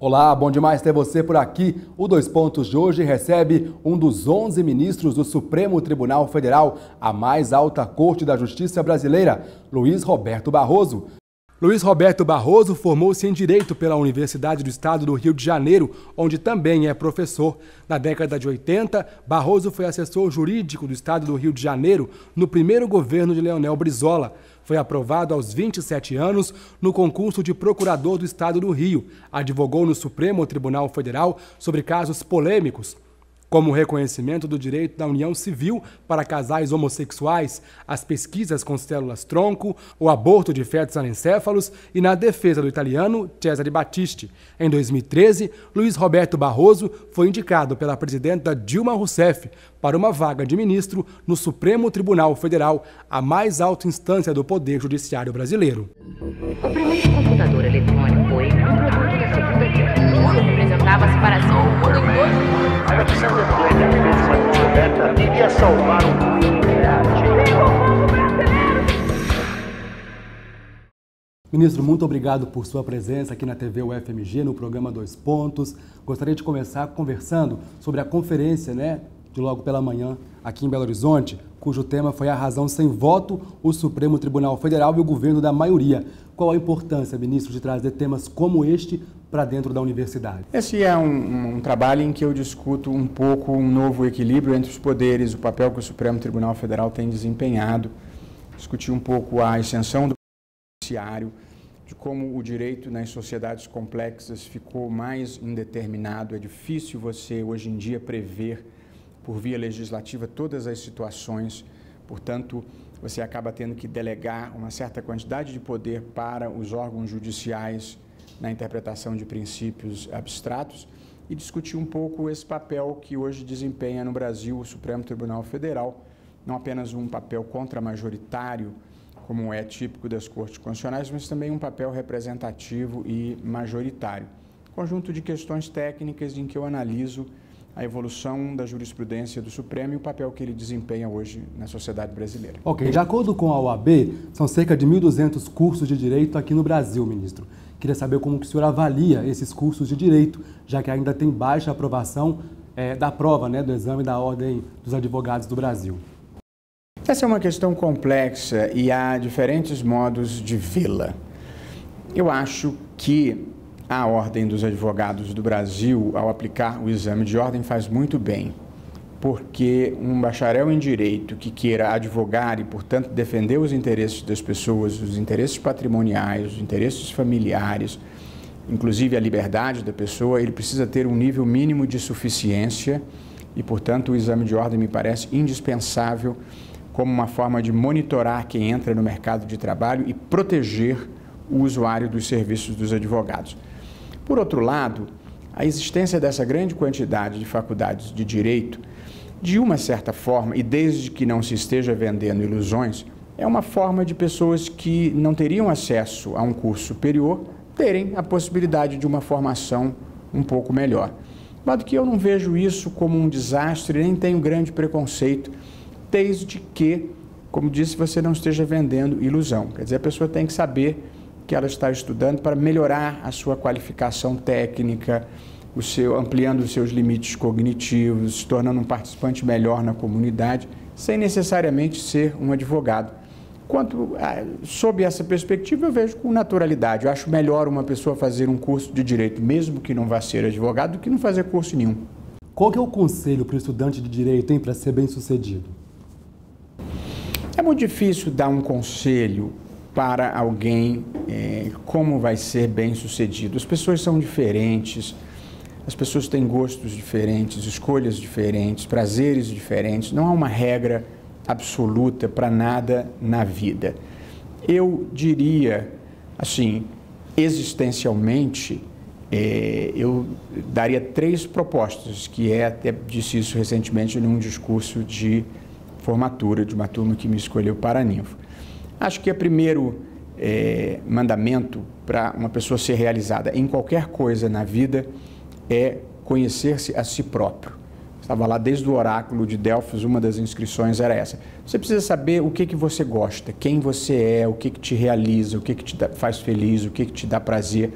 Olá, bom demais ter você por aqui. O Dois Pontos de hoje recebe um dos 11 ministros do Supremo Tribunal Federal, a mais alta corte da justiça brasileira, Luiz Roberto Barroso. Luiz Roberto Barroso formou-se em Direito pela Universidade do Estado do Rio de Janeiro, onde também é professor. Na década de 80, Barroso foi assessor jurídico do Estado do Rio de Janeiro no primeiro governo de Leonel Brizola. Foi aprovado aos 27 anos no concurso de procurador do Estado do Rio. Advogou no Supremo Tribunal Federal sobre casos polêmicos, como o reconhecimento do direito da união civil para casais homossexuais, as pesquisas com células-tronco, o aborto de fetos anencéfalos e na defesa do italiano Cesare Battisti. Em 2013, Luiz Roberto Barroso foi indicado pela presidenta Dilma Rousseff para uma vaga de ministro no Supremo Tribunal Federal, a mais alta instância do Poder Judiciário brasileiro. O primeiro computador eletrônico foi inventado da Segunda Guerra. Representava a separação do mundo em dois. Iria salvar o mundo. Ministro, muito obrigado por sua presença aqui na TV UFMG, no programa Dois Pontos. Gostaria de começar conversando sobre a conferência, de logo pela manhã, aqui em Belo Horizonte, cujo tema foi a razão sem voto, o Supremo Tribunal Federal e o governo da maioria. Qual a importância, ministro, de trazer temas como este para dentro da universidade? Esse é um trabalho em que eu discuto um pouco um novo equilíbrio entre os poderes, o papel que o Supremo Tribunal Federal tem desempenhado, discutir um pouco a extensão do judiciário, de como o direito nas sociedades complexas ficou mais indeterminado. É difícil você, hoje em dia, prever por via legislativa todas as situações, portanto, você acaba tendo que delegar uma certa quantidade de poder para os órgãos judiciais na interpretação de princípios abstratos e discutir um pouco esse papel que hoje desempenha no Brasil o Supremo Tribunal Federal, não apenas um papel contramajoritário, como é típico das cortes constitucionais, mas também um papel representativo e majoritário. Conjunto de questões técnicas em que eu analiso a evolução da jurisprudência do Supremo e o papel que ele desempenha hoje na sociedade brasileira. Ok, de acordo com a OAB, são cerca de 1.200 cursos de direito aqui no Brasil, ministro. Queria saber como que o senhor avalia esses cursos de direito, já que ainda tem baixa aprovação da prova, do exame da Ordem dos Advogados do Brasil. Essa é uma questão complexa e há diferentes modos de vê-la. Eu acho que a Ordem dos Advogados do Brasil, ao aplicar o exame de ordem, faz muito bem, porque um bacharel em Direito que queira advogar e, portanto, defender os interesses das pessoas, os interesses patrimoniais, os interesses familiares, inclusive a liberdade da pessoa, ele precisa ter um nível mínimo de suficiência e, portanto, o exame de ordem me parece indispensável como uma forma de monitorar quem entra no mercado de trabalho e proteger o usuário dos serviços dos advogados. Por outro lado, a existência dessa grande quantidade de faculdades de direito, de uma certa forma, e desde que não se esteja vendendo ilusões, é uma forma de pessoas que não teriam acesso a um curso superior terem a possibilidade de uma formação um pouco melhor. De modo que eu não vejo isso como um desastre, nem tenho grande preconceito, desde que, como disse, você não esteja vendendo ilusão. Quer dizer, a pessoa tem que saber que ela está estudando para melhorar a sua qualificação técnica, ampliando os seus limites cognitivos, se tornando um participante melhor na comunidade, sem necessariamente ser um advogado. Sob essa perspectiva, eu vejo com naturalidade. Eu acho melhor uma pessoa fazer um curso de direito, mesmo que não vá ser advogado, do que não fazer curso nenhum. Qual que é o conselho para o estudante de direito, para ser bem-sucedido? É muito difícil dar um conselho para alguém como vai ser bem-sucedido. As pessoas são diferentes, as pessoas têm gostos diferentes, escolhas diferentes, prazeres diferentes. Não há uma regra absoluta para nada na vida. Eu diria, assim, existencialmente, eu daria 3 propostas, que até disse isso recentemente num discurso de formatura de uma turma que me escolheu para a Ninfo. Acho que o primeiro mandamento para uma pessoa ser realizada em qualquer coisa na vida é conhecer-se a si próprio. Estava lá desde o oráculo de Delfos, uma das inscrições era essa. Você precisa saber o que você gosta, quem você é, o que te realiza, o que te faz feliz, o que te dá prazer.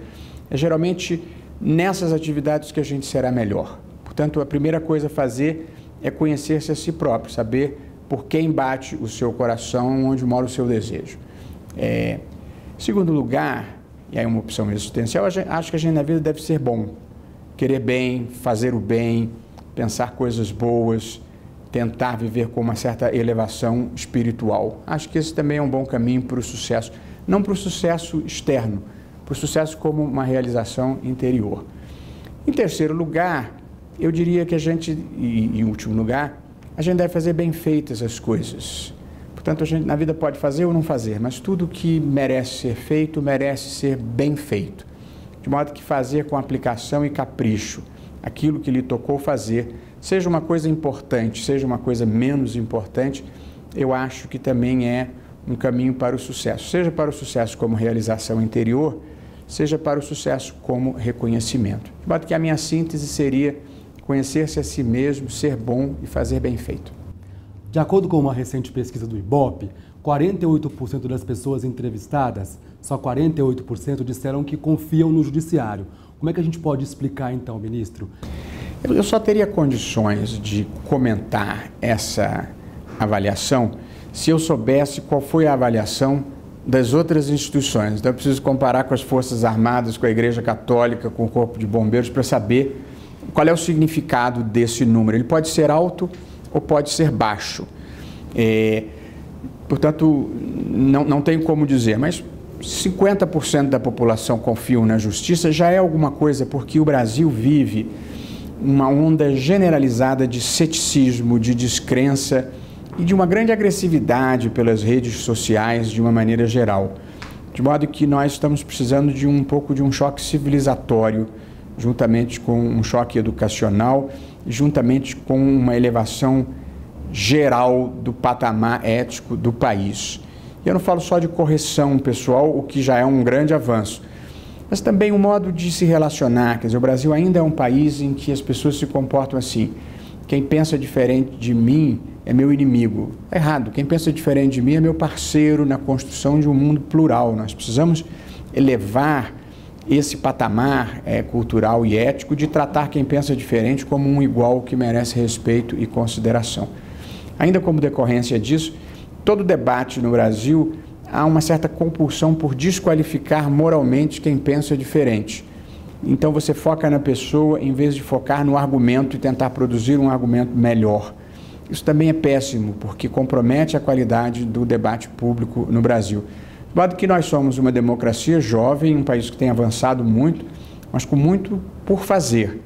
Geralmente, nessas atividades que a gente será melhor. Portanto, a primeira coisa a fazer é conhecer-se a si próprio, saber por quem bate o seu coração, onde mora o seu desejo. Segundo lugar, e aí uma opção existencial, acho que a gente na vida deve ser bom, querer bem, fazer o bem, pensar coisas boas, tentar viver com uma certa elevação espiritual. Acho que esse também é um bom caminho para o sucesso, não para o sucesso externo, para o sucesso como uma realização interior. Em terceiro lugar, eu diria que a gente, e em último lugar, a gente deve fazer bem feitas as coisas. Portanto, a gente na vida pode fazer ou não fazer, mas tudo que merece ser feito, merece ser bem feito. De modo que fazer com aplicação e capricho aquilo que lhe tocou fazer, seja uma coisa importante, seja uma coisa menos importante, eu acho que também é um caminho para o sucesso. Seja para o sucesso como realização interior, seja para o sucesso como reconhecimento. De modo que a minha síntese seria conhecer-se a si mesmo, ser bom e fazer bem feito. De acordo com uma recente pesquisa do IBOPE, 48% das pessoas entrevistadas, só 48% disseram que confiam no judiciário. Como é que a gente pode explicar então, ministro? Eu só teria condições de comentar essa avaliação se eu soubesse qual foi a avaliação das outras instituições. Então eu preciso comparar com as Forças Armadas, com a Igreja Católica, com o Corpo de Bombeiros, para saber qual é o significado desse número. Ele pode ser alto ou pode ser baixo. Portanto, não tenho como dizer, mas 50% da população confiam na justiça já é alguma coisa, porque o Brasil vive uma onda generalizada de ceticismo, de descrença e de uma grande agressividade pelas redes sociais de uma maneira geral. De modo que nós estamos precisando de um pouco de um choque civilizatório, juntamente com um choque educacional, juntamente com uma elevação geral do patamar ético do país. E eu não falo só de correção pessoal, o que já é um grande avanço, mas também um modo de se relacionar. Quer dizer, o Brasil ainda é um país em que as pessoas se comportam assim: quem pensa diferente de mim é meu inimigo. É errado. Quem pensa diferente de mim é meu parceiro na construção de um mundo plural. Nós precisamos elevar esse patamar cultural e ético de tratar quem pensa diferente como um igual que merece respeito e consideração. Ainda como decorrência disso, todo debate no Brasil há uma certa compulsão por desqualificar moralmente quem pensa diferente. Então você foca na pessoa em vez de focar no argumento e tentar produzir um argumento melhor. Isso também é péssimo, porque compromete a qualidade do debate público no Brasil. De modo que nós somos uma democracia jovem, um país que tem avançado muito, mas com muito por fazer.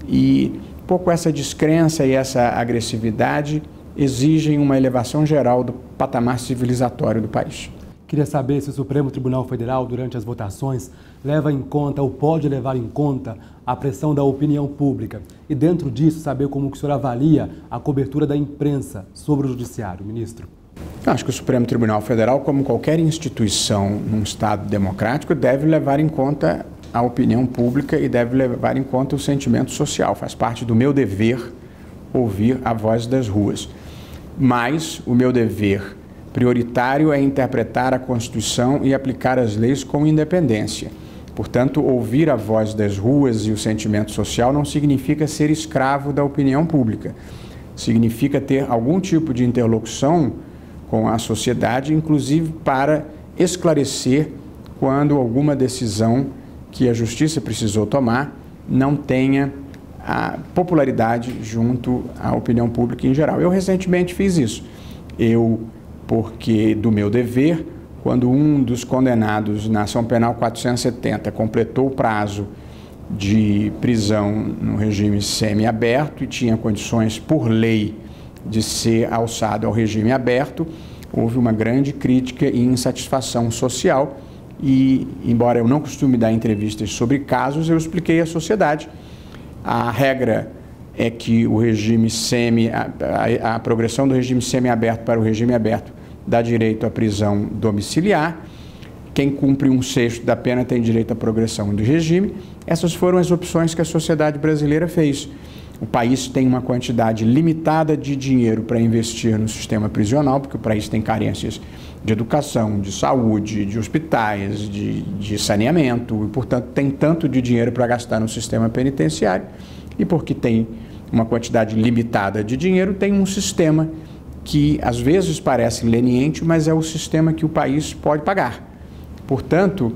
E um pouco essa descrença e essa agressividade exigem uma elevação geral do patamar civilizatório do país. Queria saber se o Supremo Tribunal Federal, durante as votações, leva em conta ou pode levar em conta a pressão da opinião pública. E dentro disso, saber como que o senhor avalia a cobertura da imprensa sobre o judiciário, ministro. Eu acho que o Supremo Tribunal Federal, como qualquer instituição num Estado democrático, deve levar em conta a opinião pública e deve levar em conta o sentimento social. Faz parte do meu dever ouvir a voz das ruas. Mas o meu dever prioritário é interpretar a Constituição e aplicar as leis com independência. Portanto, ouvir a voz das ruas e o sentimento social não significa ser escravo da opinião pública. Significa ter algum tipo de interlocução com a sociedade, inclusive para esclarecer quando alguma decisão que a Justiça precisou tomar não tenha a popularidade junto à opinião pública em geral. Eu recentemente fiz isso. Porque do meu dever, quando um dos condenados na ação penal 470 completou o prazo de prisão no regime semiaberto e tinha condições por lei de ser alçado ao regime aberto, houve uma grande crítica e insatisfação social e, embora eu não costume dar entrevistas sobre casos, eu expliquei à sociedade. A regra é que o regime a progressão do regime semiaberto para o regime aberto dá direito à prisão domiciliar. Quem cumpre 1/6 da pena tem direito à progressão do regime. Essas foram as opções que a sociedade brasileira fez. O país tem uma quantidade limitada de dinheiro para investir no sistema prisional, porque o país tem carências de educação, de saúde, de hospitais, de saneamento, e, portanto, tem tanto de dinheiro para gastar no sistema penitenciário, e porque tem uma quantidade limitada de dinheiro, tem um sistema que às vezes parece leniente, mas é o sistema que o país pode pagar. Portanto,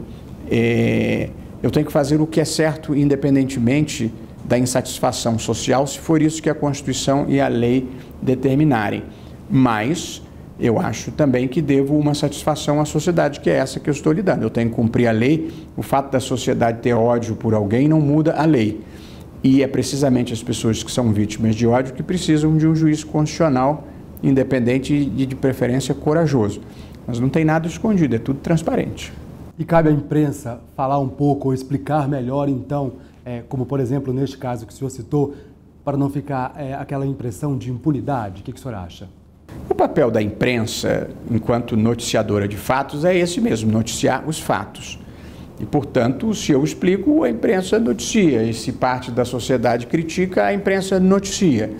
eu tenho que fazer o que é certo, independentemente da insatisfação social, se for isso que a Constituição e a lei determinarem. Mas eu acho também que devo uma satisfação à sociedade, que é essa que eu estou lidando. Eu tenho que cumprir a lei. O fato da sociedade ter ódio por alguém não muda a lei. E é precisamente as pessoas que são vítimas de ódio que precisam de um juiz constitucional independente e, de preferência, corajoso. Mas não tem nada escondido, é tudo transparente. E cabe à imprensa falar um pouco ou explicar melhor, então, como, por exemplo, neste caso que o senhor citou, para não ficar aquela impressão de impunidade? O que o senhor acha? O papel da imprensa, enquanto noticiadora de fatos, é esse mesmo, noticiar os fatos. E, portanto, se eu explico, a imprensa noticia. E se parte da sociedade critica, a imprensa noticia.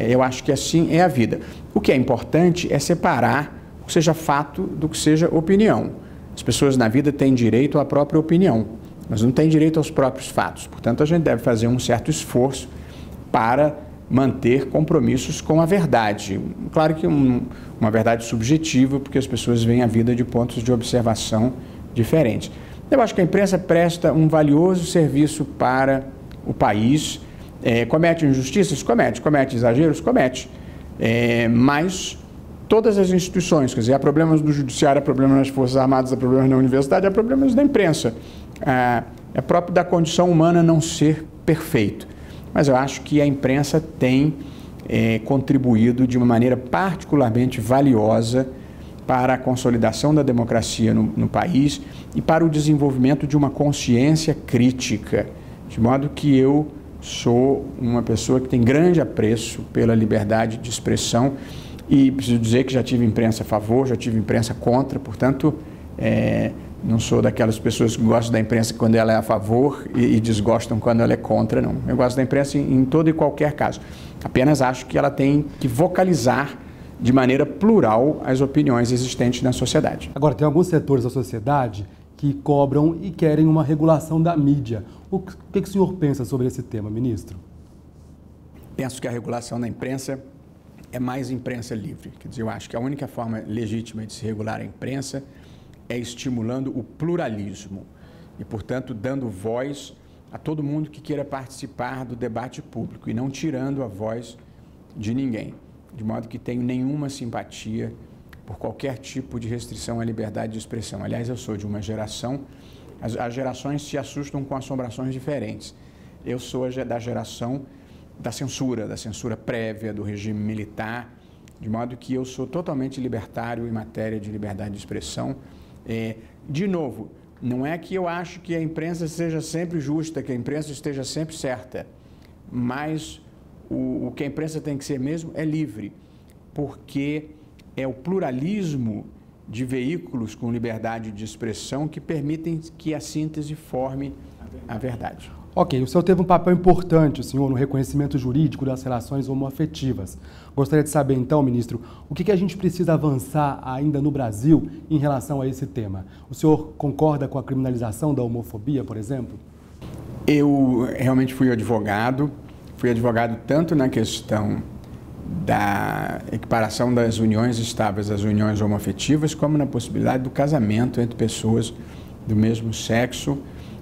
Eu acho que assim é a vida. O que é importante é separar o que seja fato do que seja opinião. As pessoas na vida têm direito à própria opinião, mas não têm direito aos próprios fatos. Portanto, a gente deve fazer um certo esforço para manter compromissos com a verdade. Claro que uma verdade subjetiva, porque as pessoas veem a vida de pontos de observação diferentes. Eu acho que a imprensa presta um valioso serviço para o país. Comete injustiças? Comete. Comete exageros? Comete. Mas todas as instituições, quer dizer, há problemas no judiciário, há problemas nas Forças Armadas, há problemas na universidade, há problemas na imprensa. É próprio da condição humana não ser perfeito. Mas eu acho que a imprensa tem contribuído de uma maneira particularmente valiosa para a consolidação da democracia no país e para o desenvolvimento de uma consciência crítica, de modo que eu sou uma pessoa que tem grande apreço pela liberdade de expressão e preciso dizer que já tive imprensa a favor, já tive imprensa contra, portanto, não sou daquelas pessoas que gostam da imprensa quando ela é a favor e desgostam quando ela é contra, não. Eu gosto da imprensa em todo e qualquer caso. Apenas acho que ela tem que vocalizar de maneira plural as opiniões existentes na sociedade. Agora, tem alguns setores da sociedade que cobram e querem uma regulação da mídia. O que o senhor pensa sobre esse tema, ministro? Penso que a regulação da imprensa é mais imprensa livre. Quer dizer, eu acho que a única forma legítima de se regular a imprensa é estimulando o pluralismo e, portanto, dando voz a todo mundo que queira participar do debate público e não tirando a voz de ninguém, de modo que tenho nenhuma simpatia por qualquer tipo de restrição à liberdade de expressão. Aliás, eu sou de uma geração, as gerações se assustam com assombrações diferentes. Eu sou da geração da censura prévia, do regime militar, de modo que eu sou totalmente libertário em matéria de liberdade de expressão. De novo, não é que eu acho que a imprensa seja sempre justa, que a imprensa esteja sempre certa, mas o que a imprensa tem que ser mesmo é livre, porque é o pluralismo de veículos com liberdade de expressão que permitem que a síntese forme a verdade. Ok, o senhor teve um papel importante, senhor, no reconhecimento jurídico das relações homoafetivas. Gostaria de saber, então, ministro, o que a gente precisa avançar ainda no Brasil em relação a esse tema? O senhor concorda com a criminalização da homofobia, por exemplo? Eu realmente fui advogado tanto na questão da equiparação das uniões estáveis às uniões homoafetivas, como na possibilidade do casamento entre pessoas do mesmo sexo.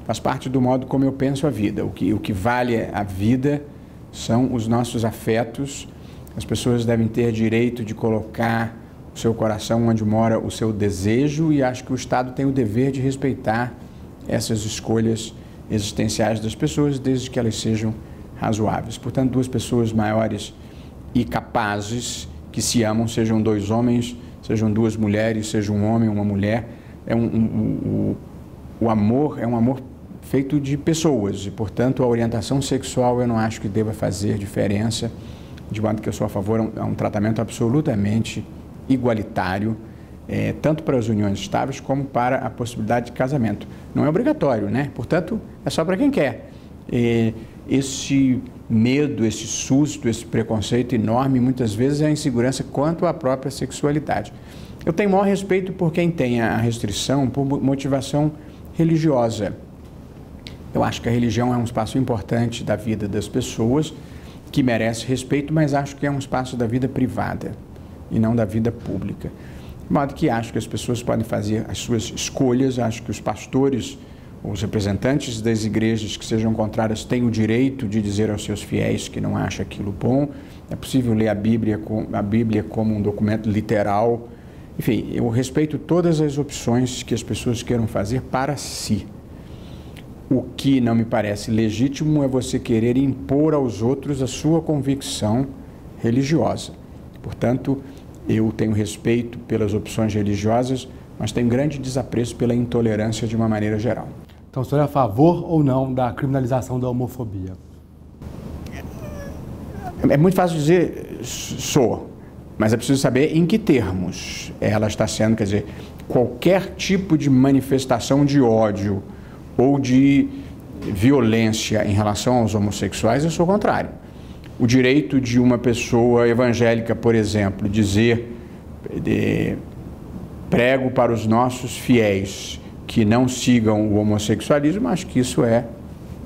Faz parte do modo como eu penso a vida. O que vale a vida são os nossos afetos. As pessoas devem ter direito de colocar o seu coração onde mora o seu desejo e acho que o Estado tem o dever de respeitar essas escolhas existenciais das pessoas, desde que elas sejam razoáveis. Portanto, duas pessoas maiores e capazes que se amam, sejam dois homens, sejam duas mulheres, seja um homem ou uma mulher, o amor é um amor feito de pessoas e, portanto, a orientação sexual eu não acho que deva fazer diferença, de modo que eu sou a favor a um tratamento absolutamente igualitário, tanto para as uniões estáveis como para a possibilidade de casamento. Não é obrigatório, né? Portanto, é só para quem quer. Esse medo, esse susto, esse preconceito enorme, muitas vezes é a insegurança quanto à própria sexualidade. Eu tenho maior respeito por quem tem a restrição por motivação religiosa. Eu acho que a religião é um espaço importante da vida das pessoas, que merece respeito, mas acho que é um espaço da vida privada e não da vida pública. De modo que acho que as pessoas podem fazer as suas escolhas, acho que os pastores, os representantes das igrejas que sejam contrárias têm o direito de dizer aos seus fiéis que não acham aquilo bom. É possível ler a Bíblia como um documento literal. Enfim, eu respeito todas as opções que as pessoas queiram fazer para si. O que não me parece legítimo é você querer impor aos outros a sua convicção religiosa. Portanto, eu tenho respeito pelas opções religiosas, mas tenho grande desapreço pela intolerância de uma maneira geral. Então, o senhor é a favor ou não da criminalização da homofobia? É muito fácil dizer sou, mas é preciso saber em que termos ela está sendo, quer dizer, qualquer tipo de manifestação de ódio ou de violência em relação aos homossexuais, eu sou contrário. O direito de uma pessoa evangélica, por exemplo, dizer prego para os nossos fiéis que não sigam o homossexualismo, acho que isso é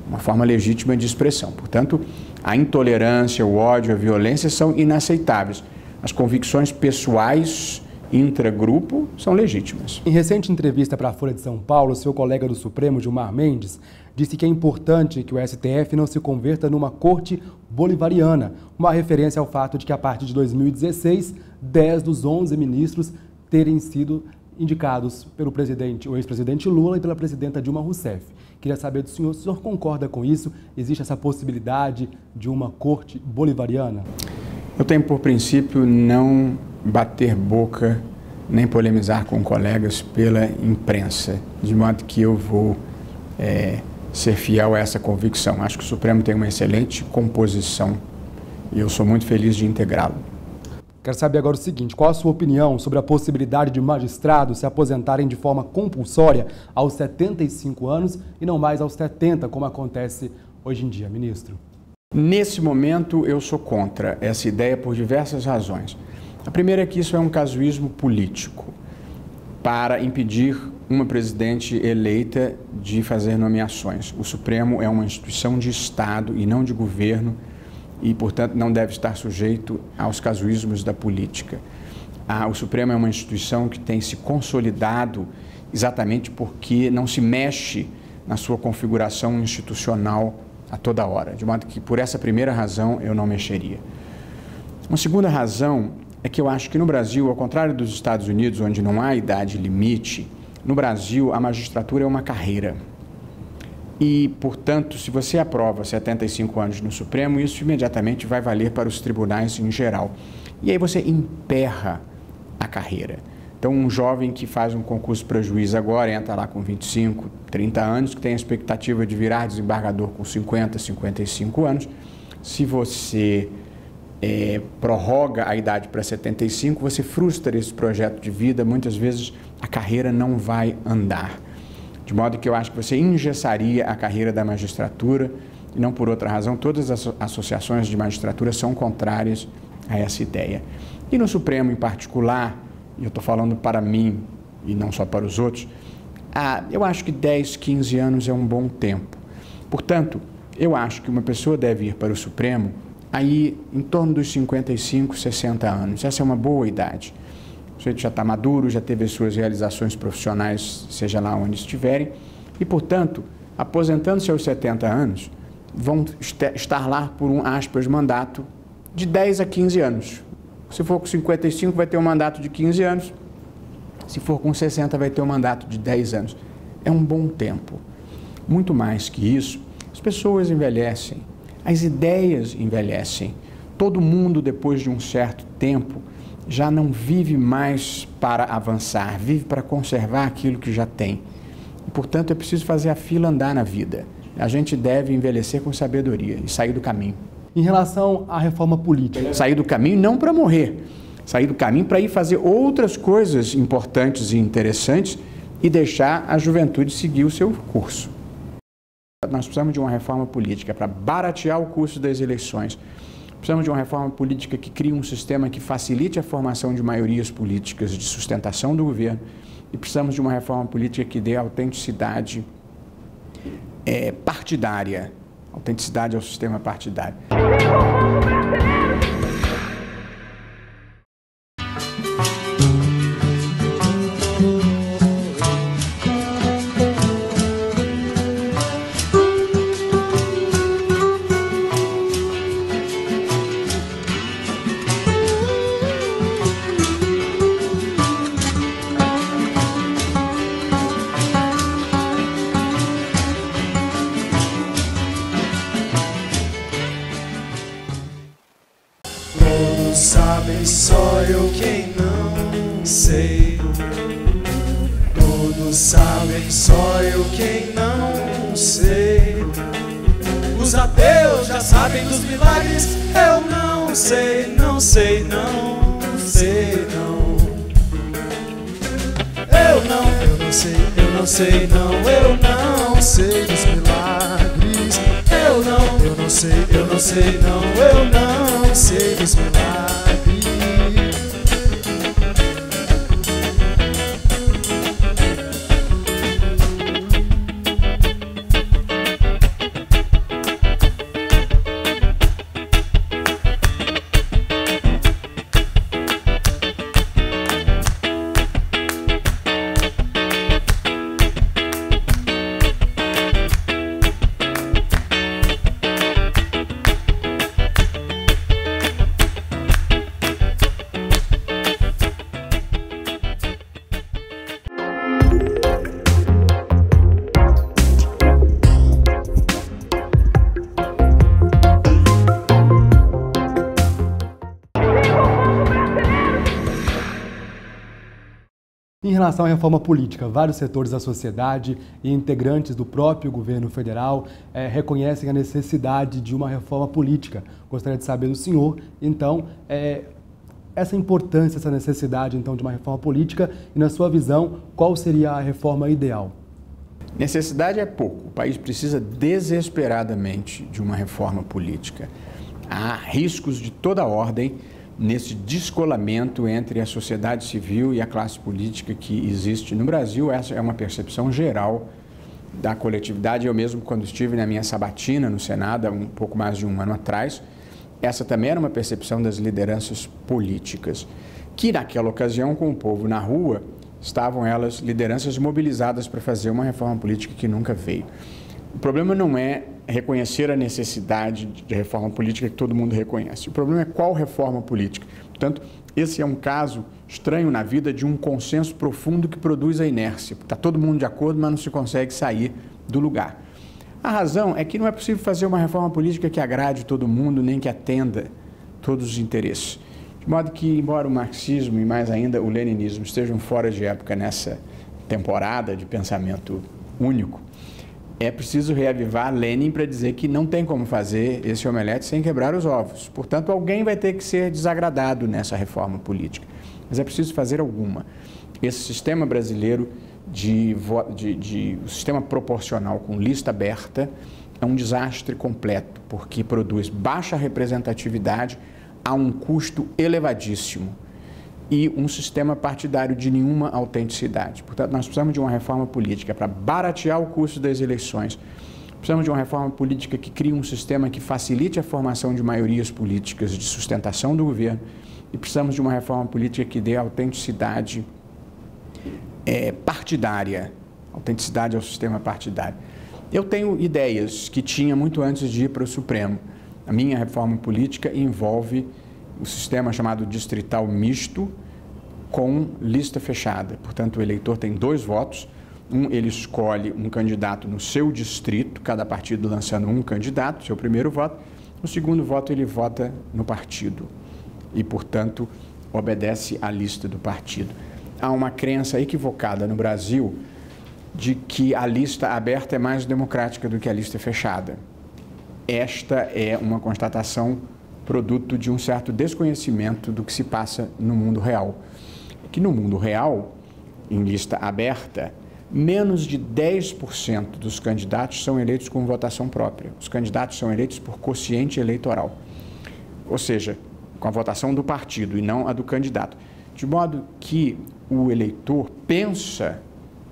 uma forma legítima de expressão. Portanto, a intolerância, o ódio, a violência são inaceitáveis. As convicções pessoais intragrupo são legítimas. Em recente entrevista para a Folha de São Paulo, seu colega do Supremo, Gilmar Mendes, disse que é importante que o STF não se converta numa corte bolivariana, uma referência ao fato de que a partir de 2016, 10 dos 11 ministros terem sido indicados pelo o ex-presidente Lula e pela presidenta Dilma Rousseff. Queria saber do senhor, se o senhor concorda com isso? Existe essa possibilidade de uma corte bolivariana? Eu tenho por princípio não bater boca nem polemizar com colegas pela imprensa, de modo que eu vou ser fiel a essa convicção. Acho que o Supremo tem uma excelente composição e eu sou muito feliz de integrá-lo. Quero saber agora o seguinte, qual a sua opinião sobre a possibilidade de magistrados se aposentarem de forma compulsória aos 75 anos e não mais aos 70, como acontece hoje em dia, ministro? Nesse momento, eu sou contra essa ideia por diversas razões. A primeira é que isso é um casuísmo político para impedir uma presidente eleita de fazer nomeações. O Supremo é uma instituição de Estado e não de governo e, portanto, não deve estar sujeito aos casuísmos da política. O Supremo é uma instituição que tem se consolidado exatamente porque não se mexe na sua configuração institucional a toda hora, de modo que, por essa primeira razão, eu não mexeria. Uma segunda razão é que eu acho que no Brasil, ao contrário dos Estados Unidos, onde não há idade limite, no Brasil a magistratura é uma carreira. E, portanto, se você aprova 75 anos no Supremo, isso imediatamente vai valer para os tribunais em geral. E aí você emperra a carreira. Então, um jovem que faz um concurso para juiz agora, entra lá com 25, 30 anos, que tem a expectativa de virar desembargador com 50, 55 anos, se você prorroga a idade para 75, você frustra esse projeto de vida, muitas vezes a carreira não vai andar. De modo que eu acho que você engessaria a carreira da magistratura, e não por outra razão, todas as associações de magistratura são contrárias a essa ideia. E no Supremo em particular, e eu estou falando para mim e não só para os outros, eu acho que 10, 15 anos é um bom tempo. Portanto, eu acho que uma pessoa deve ir para o Supremo aí em torno dos 55, 60 anos. Essa é uma boa idade. O sujeito já está maduro, já teve as suas realizações profissionais, seja lá onde estiverem, e, portanto, aposentando-se aos 70 anos, vão estar lá por um, aspas, mandato de 10 a 15 anos. Se for com 55, vai ter um mandato de 15 anos. Se for com 60, vai ter um mandato de 10 anos. É um bom tempo. Muito mais que isso, as pessoas envelhecem, as ideias envelhecem. Todo mundo, depois de um certo tempo, já não vive mais para avançar, vive para conservar aquilo que já tem. E, portanto, é preciso fazer a fila andar na vida. A gente deve envelhecer com sabedoria e sair do caminho. Em relação à reforma política. Sair do caminho não para morrer, sair do caminho para ir fazer outras coisas importantes e interessantes e deixar a juventude seguir o seu curso. Nós precisamos de uma reforma política para baratear o custo das eleições, Precisamos de uma reforma política que crie um sistema que facilite a formação de maiorias políticas de sustentação do governo. E precisamos de uma reforma política que dê autenticidade partidária, autenticidade ao sistema partidário. Todos sabem, só eu quem não sei. Todos sabem, só eu quem não sei. Os ateus já sabem dos milagres, eu não sei, não sei, não sei, não. Eu não sei, eu não sei, não, eu não sei dos milagres. Eu não sei, eu não sei, não, eu não sei dos milagres. Em relação à reforma política, vários setores da sociedade e integrantes do próprio governo federal reconhecem a necessidade de uma reforma política. Gostaria de saber do senhor, então, essa importância, essa necessidade, então, de uma reforma política e, na sua visão, qual seria a reforma ideal? Necessidade é pouco. O país precisa desesperadamente de uma reforma política. Há riscos de toda ordem nesse descolamento entre a sociedade civil e a classe política que existe no Brasil. Essa é uma percepção geral da coletividade. Eu mesmo, quando estive na minha sabatina no Senado, há um pouco mais de um ano atrás, essa também era uma percepção das lideranças políticas, que naquela ocasião, com o povo na rua, estavam elas, lideranças mobilizadas para fazer uma reforma política que nunca veio. O problema não é reconhecer a necessidade de reforma política que todo mundo reconhece. O problema é qual reforma política. Portanto, esse é um caso estranho na vida de um consenso profundo que produz a inércia. Está todo mundo de acordo, mas não se consegue sair do lugar. A razão é que não é possível fazer uma reforma política que agrade todo mundo, nem que atenda todos os interesses. De modo que, embora o marxismo e mais ainda o leninismo estejam fora de época nessa temporada de pensamento único, é preciso reavivar Lenin para dizer que não tem como fazer esse omelete sem quebrar os ovos. Portanto, alguém vai ter que ser desagradado nessa reforma política. Mas é preciso fazer alguma. Esse sistema brasileiro o sistema proporcional com lista aberta é um desastre completo, porque produz baixa representatividade a um custo elevadíssimo e um sistema partidário de nenhuma autenticidade. Portanto, nós precisamos de uma reforma política para baratear o custo das eleições. Precisamos de uma reforma política que crie um sistema que facilite a formação de maiorias políticas de sustentação do governo. E precisamos de uma reforma política que dê autenticidade partidária, autenticidade ao sistema partidário. Eu tenho ideias que tinha muito antes de ir para o Supremo. A minha reforma política envolve o sistema chamado distrital misto com lista fechada. Portanto, o eleitor tem 2 votos. Ele escolhe um candidato no seu distrito, cada partido lançando um candidato, seu primeiro voto. No segundo voto, ele vota no partido e, portanto, obedece à lista do partido. Há uma crença equivocada no Brasil de que a lista aberta é mais democrática do que a lista fechada. Esta é uma constatação produto de um certo desconhecimento do que se passa no mundo real. Que no mundo real, em lista aberta, menos de 10% dos candidatos são eleitos com votação própria. Os candidatos são eleitos por quociente eleitoral. ou seja, com a votação do partido e não a do candidato, de modo que o eleitor pensa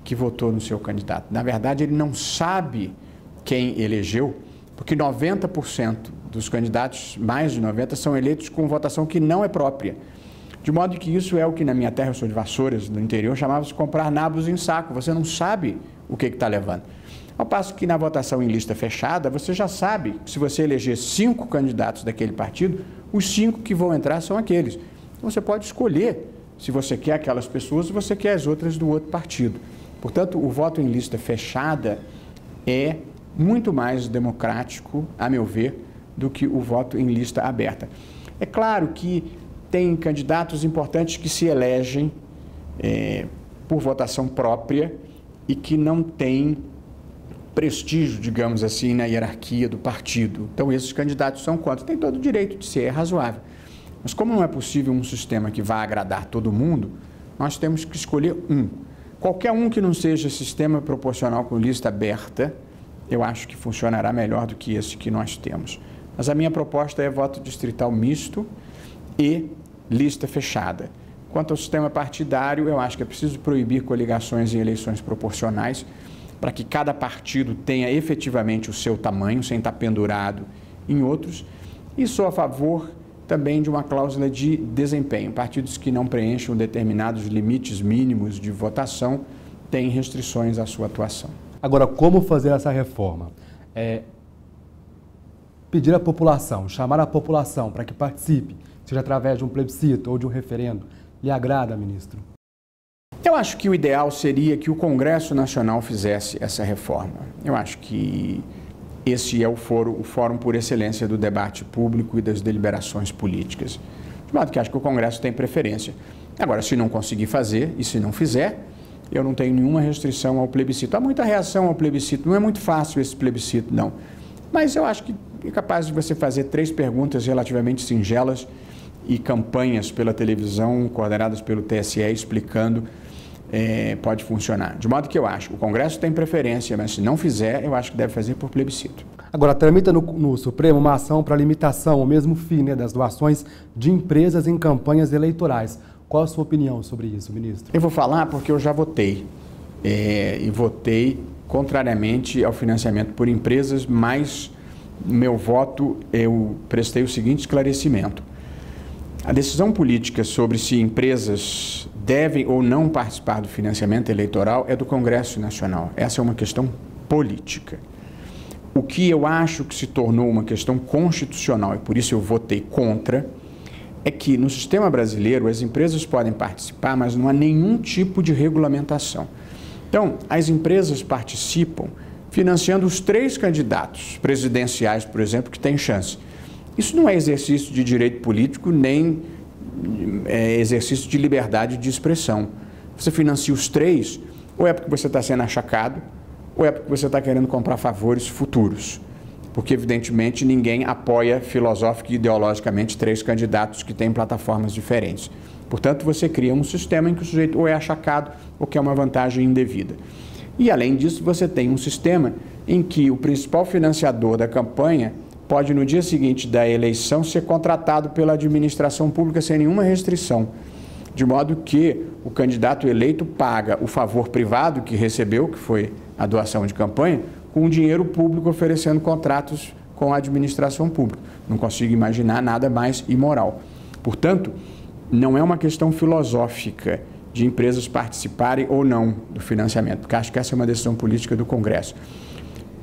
que votou no seu candidato. Na verdade, ele não sabe quem elegeu, porque 90% dos candidatos, mais de 90%, são eleitos com votação que não é própria. De modo que isso é o que na minha terra, eu sou de Vassouras, no interior, chamava-se comprar nabos em saco. Você não sabe o que está levando. Ao passo que na votação em lista fechada, você já sabe que se você eleger 5 candidatos daquele partido, os 5 que vão entrar são aqueles. Então, você pode escolher se você quer aquelas pessoas ou você quer as outras do outro partido. Portanto, o voto em lista fechada é muito mais democrático, a meu ver, do que o voto em lista aberta. É claro que tem candidatos importantes que se elegem por votação própria e que não têm prestígio, digamos assim, na hierarquia do partido. Então, esses candidatos são contra. Tem todo o direito de ser, é razoável. Mas como não é possível um sistema que vá agradar todo mundo, nós temos que escolher um. Qualquer um que não seja sistema proporcional com lista aberta, eu acho que funcionará melhor do que esse que nós temos. Mas a minha proposta é voto distrital misto e lista fechada. Quanto ao sistema partidário, eu acho que é preciso proibir coligações em eleições proporcionais para que cada partido tenha efetivamente o seu tamanho, sem estar pendurado em outros. E sou a favor também de uma cláusula de desempenho. Partidos que não preencham determinados limites mínimos de votação têm restrições à sua atuação. Agora, como fazer essa reforma? Pedir à população, chamar a população para que participe, seja através de um plebiscito ou de um referendo, lhe agrada, ministro? Eu acho que o ideal seria que o Congresso Nacional fizesse essa reforma. Eu acho que esse é o fórum por excelência do debate público e das deliberações políticas. De modo que acho que o Congresso tem preferência. Agora, se não conseguir fazer e se não fizer, eu não tenho nenhuma restrição ao plebiscito. Há muita reação ao plebiscito, não é muito fácil esse plebiscito, não. Mas eu acho que é capaz de você fazer 3 perguntas relativamente singelas e campanhas pela televisão, coordenadas pelo TSE, explicando, pode funcionar. De modo que eu acho que o Congresso tem preferência, mas se não fizer, eu acho que deve fazer por plebiscito. Agora, tramita no Supremo uma ação para limitação, ao mesmo fim, das doações de empresas em campanhas eleitorais. Qual a sua opinião sobre isso, ministro? Eu vou falar porque eu já votei, e votei contrariamente ao financiamento por empresas, mas no meu voto eu prestei o seguinte esclarecimento. A decisão política sobre se empresas devem ou não participar do financiamento eleitoral é do Congresso Nacional. Essa é uma questão política. O que eu acho que se tornou uma questão constitucional, e por isso eu votei contra, é que no sistema brasileiro as empresas podem participar, mas não há nenhum tipo de regulamentação. Então, as empresas participam financiando os 3 candidatos presidenciais, por exemplo, que têm chance. Isso não é exercício de direito político, nem exercício de liberdade de expressão. Você financia os 3, ou é porque você está sendo achacado, ou é porque você está querendo comprar favores futuros. Porque, evidentemente, ninguém apoia filosófica e ideologicamente 3 candidatos que têm plataformas diferentes. Portanto, você cria um sistema em que o sujeito ou é achacado ou quer uma vantagem indevida. E, além disso, você tem um sistema em que o principal financiador da campanha pode, no dia seguinte da eleição, ser contratado pela administração pública sem nenhuma restrição, de modo que o candidato eleito paga o favor privado que recebeu, que foi a doação de campanha, com dinheiro público oferecendo contratos com a administração pública. Não consigo imaginar nada mais imoral. Portanto, não é uma questão filosófica de empresas participarem ou não do financiamento, porque acho que essa é uma decisão política do Congresso.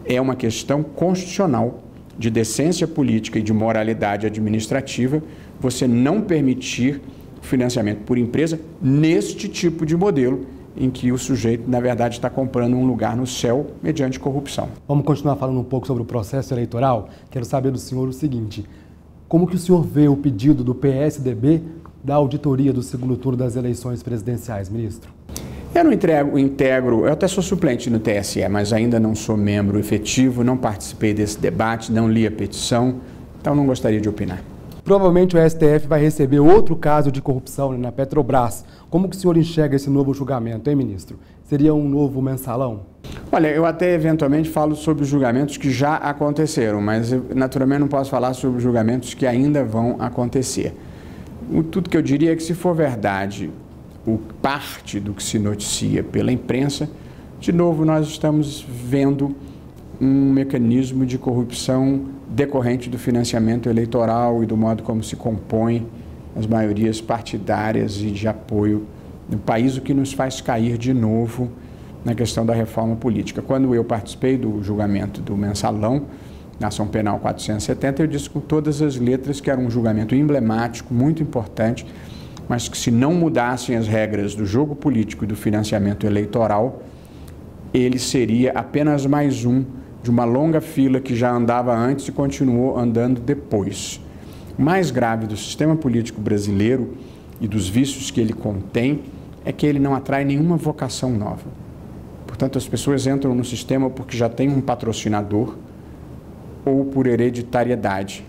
É uma questão constitucional de decência política e de moralidade administrativa você não permitir financiamento por empresa neste tipo de modelo em que o sujeito, na verdade, está comprando um lugar no céu mediante corrupção. Vamos continuar falando um pouco sobre o processo eleitoral. Quero saber do senhor o seguinte: como que o senhor vê o pedido do PSDB da auditoria do segundo turno das eleições presidenciais, ministro? Eu não integro, eu até sou suplente no TSE, mas ainda não sou membro efetivo, não participei desse debate, não li a petição, então não gostaria de opinar. Provavelmente o STF vai receber outro caso de corrupção na Petrobras. Como que o senhor enxerga esse novo julgamento, hein, ministro? Seria um novo mensalão? Olha, eu até eventualmente falo sobre os julgamentos que já aconteceram, mas eu, naturalmente não posso falar sobre os julgamentos que ainda vão acontecer. Tudo que eu diria é que, se for verdade parte do que se noticia pela imprensa, de novo nós estamos vendo um mecanismo de corrupção decorrente do financiamento eleitoral e do modo como se compõem as maiorias partidárias e de apoio no país, o que nos faz cair de novo na questão da reforma política. Quando eu participei do julgamento do mensalão, na ação penal 470, eu disse com todas as letras que era um julgamento emblemático, muito importante, mas que, se não mudassem as regras do jogo político e do financiamento eleitoral, ele seria apenas mais um de uma longa fila que já andava antes e continuou andando depois. O mais grave do sistema político brasileiro e dos vícios que ele contém é que ele não atrai nenhuma vocação nova. Portanto, as pessoas entram no sistema porque já tem um patrocinador ou por hereditariedade.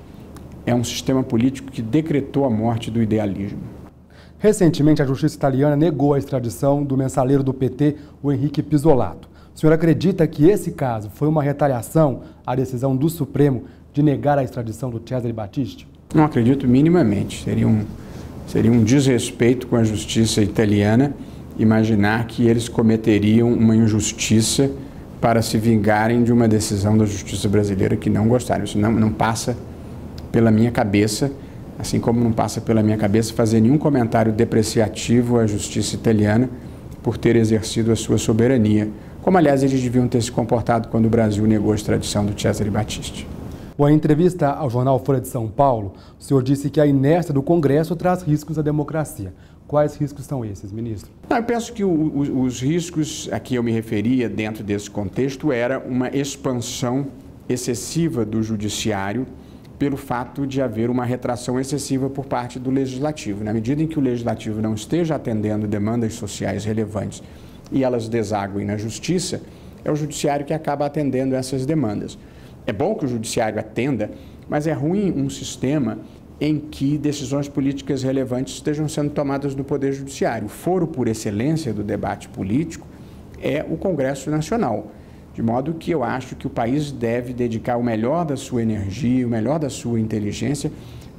É um sistema político que decretou a morte do idealismo. Recentemente, a justiça italiana negou a extradição do mensaleiro do PT, o Henrique Pisolato. O senhor acredita que esse caso foi uma retaliação à decisão do Supremo de negar a extradição do Cesare Battisti? Não acredito minimamente. Seria um desrespeito com a justiça italiana imaginar que eles cometeriam uma injustiça para se vingarem de uma decisão da justiça brasileira que não gostaram. Isso não passa pela minha cabeça, assim como não passa pela minha cabeça fazer nenhum comentário depreciativo à justiça italiana por ter exercido a sua soberania, como, aliás, eles deviam ter se comportado quando o Brasil negou a extradição do Cesare Battisti. Bom, em entrevista ao jornal Folha de São Paulo, o senhor disse que a inércia do Congresso traz riscos à democracia. Quais riscos são esses, ministro? Eu penso que os riscos a que eu me referia dentro desse contexto era uma expansão excessiva do judiciário pelo fato de haver uma retração excessiva por parte do legislativo. Na medida em que o legislativo não esteja atendendo demandas sociais relevantes e elas desaguem na justiça, é o judiciário que acaba atendendo essas demandas. É bom que o judiciário atenda, mas é ruim um sistema em que decisões políticas relevantes estejam sendo tomadas no Poder Judiciário. O foro por excelência do debate político é o Congresso Nacional, de modo que eu acho que o país deve dedicar o melhor da sua energia, o melhor da sua inteligência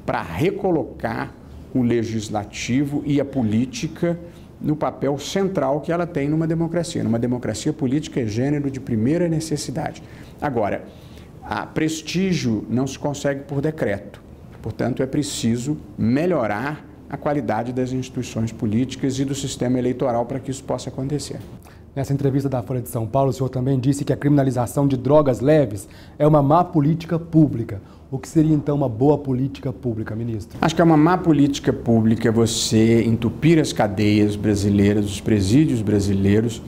para recolocar o legislativo e a política no papel central que ela tem numa democracia. Numa democracia, política é gênero de primeira necessidade. Agora, prestígio não se consegue por decreto. Portanto, é preciso melhorar a qualidade das instituições políticas e do sistema eleitoral para que isso possa acontecer. Nessa entrevista da Folha de São Paulo, o senhor também disse que a criminalização de drogas leves é uma má política pública. O que seria, então, uma boa política pública, ministro? Acho que é uma má política pública você entupir as cadeias brasileiras, os presídios brasileiros,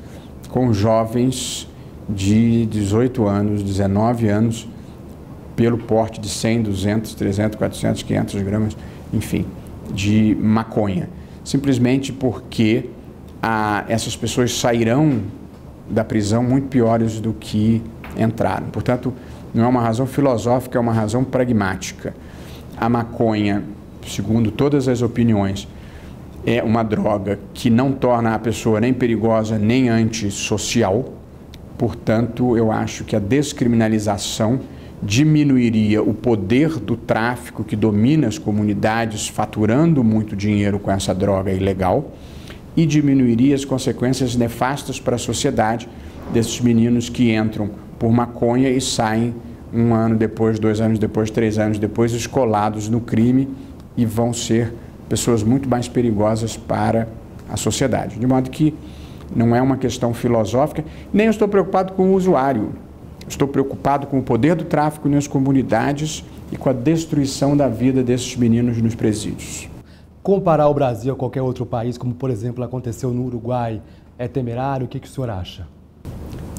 com jovens de 18 anos, 19 anos, pelo porte de 100, 200, 300, 400, 500 gramas, enfim, de maconha. Simplesmente porque essas pessoas sairão da prisão muito piores do que entraram. Portanto, não é uma razão filosófica, é uma razão pragmática. A maconha, segundo todas as opiniões, é uma droga que não torna a pessoa nem perigosa nem antissocial. Portanto, eu acho que a descriminalização diminuiria o poder do tráfico que domina as comunidades, faturando muito dinheiro com essa droga ilegal, e diminuiria as consequências nefastas para a sociedade desses meninos que entram por maconha e saem 1 ano depois, 2 anos depois, 3 anos depois, escolados no crime e vão ser pessoas muito mais perigosas para a sociedade. De modo que não é uma questão filosófica, nem eu estou preocupado com o usuário. Estou preocupado com o poder do tráfico nas comunidades e com a destruição da vida desses meninos nos presídios. Comparar o Brasil a qualquer outro país, como por exemplo aconteceu no Uruguai, é temerário? O que o senhor acha?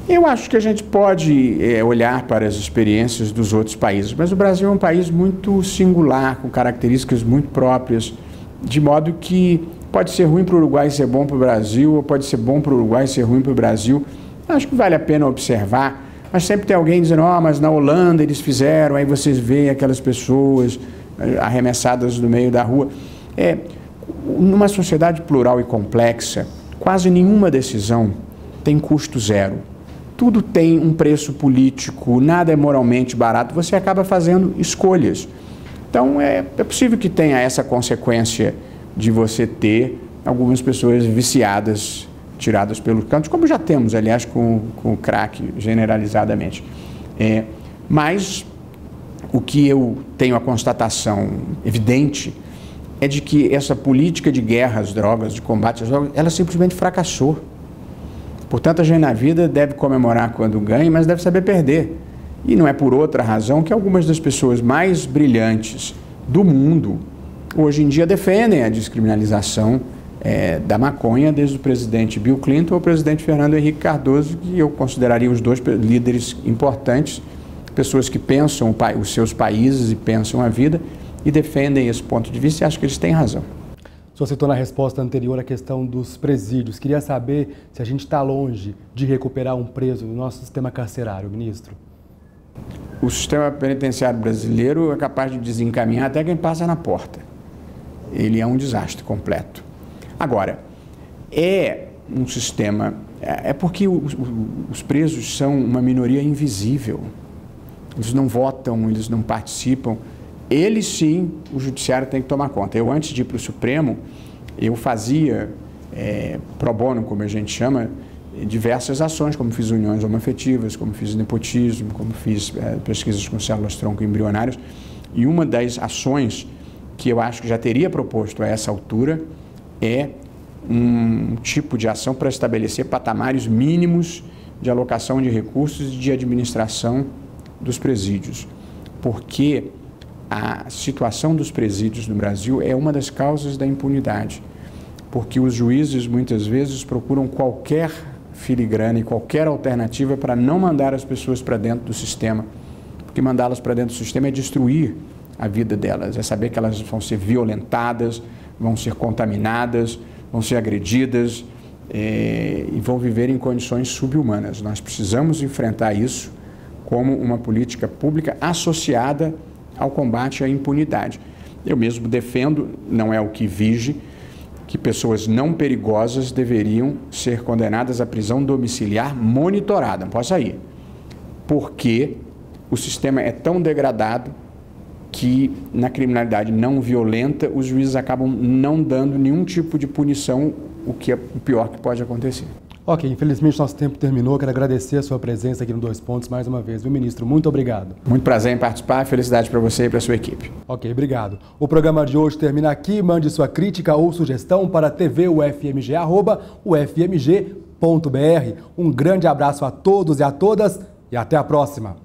Eu acho que a gente pode olhar para as experiências dos outros países, mas o Brasil é um país muito singular, com características muito próprias, de modo que pode ser ruim para o Uruguai e ser bom para o Brasil, ou pode ser bom para o Uruguai e ser ruim para o Brasil. Acho que vale a pena observar. Mas sempre tem alguém dizendo, mas na Holanda eles fizeram, aí vocês veem aquelas pessoas arremessadas do meio da rua. Numa sociedade plural e complexa, quase nenhuma decisão tem custo zero. Tudo tem um preço político, nada é moralmente barato, você acaba fazendo escolhas. Então, é possível que tenha essa consequência de você ter algumas pessoas viciadas, tiradas pelos cantos, como já temos, aliás, com o crack generalizadamente. Mas o que eu tenho a constatação evidente é de que essa política de guerra às drogas, de combate às drogas, ela simplesmente fracassou. Portanto, a gente na vida deve comemorar quando ganha, mas deve saber perder. E não é por outra razão que algumas das pessoas mais brilhantes do mundo hoje em dia defendem a descriminalização da maconha, desde o presidente Bill Clinton ao presidente Fernando Henrique Cardoso, que eu consideraria os dois líderes importantes, pessoas que pensam os seus países e pensam a vida e defendem esse ponto de vista, e acho que eles têm razão. O senhor citou na resposta anterior a questão dos presídios. Queria saber se a gente está longe de recuperar um preso no nosso sistema carcerário, ministro. O sistema penitenciário brasileiro é capaz de desencaminhar até quem passa na porta. Ele é um desastre completo. Agora, é um sistema... É porque os presos são uma minoria invisível. Eles não votam, eles não participam. Eles sim, o judiciário tem que tomar conta. Eu, antes de ir para o Supremo, eu fazia pro bono, como a gente chama, diversas ações, como fiz uniões homoafetivas, como fiz nepotismo, como fiz pesquisas com células-tronco embrionárias. E uma das ações que eu acho que já teria proposto a essa altura é um tipo de ação para estabelecer patamares mínimos de alocação de recursos e de administração dos presídios. Porque a situação dos presídios no Brasil é uma das causas da impunidade. Porque os juízes muitas vezes procuram qualquer filigrana e qualquer alternativa para não mandar as pessoas para dentro do sistema. Porque mandá-las para dentro do sistema é destruir a vida delas, é saber que elas vão ser violentadas, vão ser contaminadas, vão ser agredidas e vão viver em condições subhumanas. Nós precisamos enfrentar isso como uma política pública associada ao combate à impunidade. Eu mesmo defendo, não é o que vige, que pessoas não perigosas deveriam ser condenadas à prisão domiciliar monitorada, não pode sair, porque o sistema é tão degradado que na criminalidade não violenta os juízes acabam não dando nenhum tipo de punição, o que é o pior que pode acontecer. Ok, infelizmente nosso tempo terminou. Quero agradecer a sua presença aqui no Dois Pontos mais uma vez, viu, ministro? Muito obrigado. Muito prazer em participar, felicidade para você e para a sua equipe. Ok, obrigado. O programa de hoje termina aqui. Mande sua crítica ou sugestão para tvufmg@ufmg.br. Um grande abraço a todos e a todas e até a próxima.